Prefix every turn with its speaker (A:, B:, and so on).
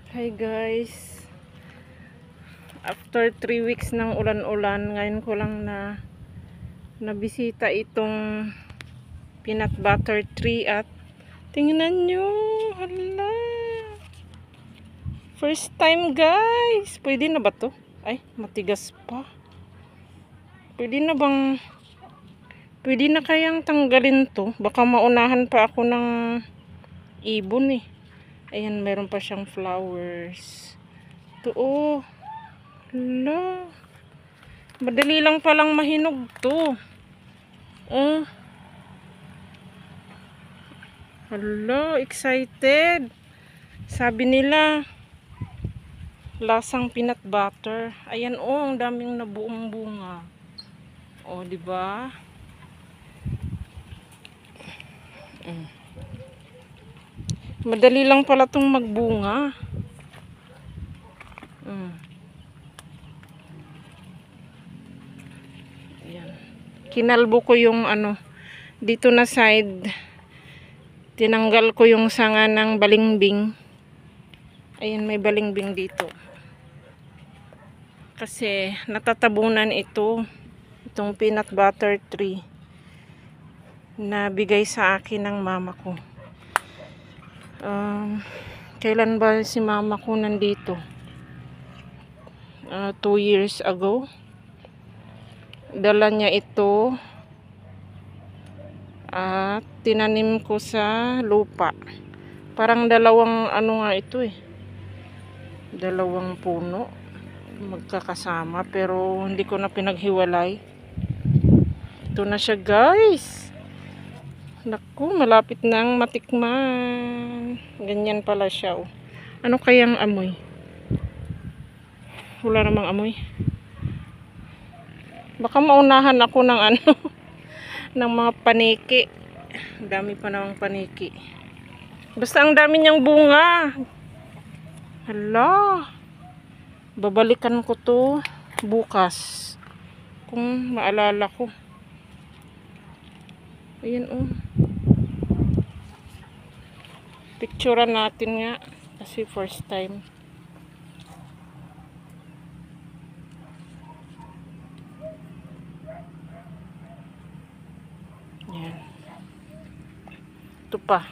A: Hi guys, after 3 weeks ng ulan-ulan, ngayon ko lang nabisita itong peanut butter tree at tingnan nyo, hala, first time guys. Pwede na ba to? Ay, matigas pa. Pwede na kayang tanggalin to? Baka maunahan pa ako ng ibon eh. Ayan, meron pa siyang flowers. Ito oh. Hala. Madali lang palang mahinog to. Oh. Hala, excited. Sabi nila, lasang peanut butter. Ayan oh, ang daming nabuong bunga. Oh, di ba? Madali lang pala tong magbunga. Ayan. Kinalbo ko yung dito na side. Tinanggal ko yung sanga ng balimbing. Ayan, may balimbing dito. Kasi natatabunan itong peanut butter tree na bigay sa akin ng mama ko. Kailan ba si mama ko nandito? 2 years ago. Dala niya ito at tinanim ko sa lupa. Parang dalawang ito eh. Dalawang puno magkakasama, pero hindi ko na pinaghiwalay. Ito na siya guys. Naku, malapit nang matikman. Ganyan pala siya oh. Ano kayang amoy? Wala namang amoy. Baka maunahan ako ng ng mga paniki. Dami pa namang paniki. Basta ang dami niyang bunga. Hala. Babalikan ko to bukas. Kung maalala ko. Ayan oh. Picturean natin nga. Kasi first time. Yan. Ito pa.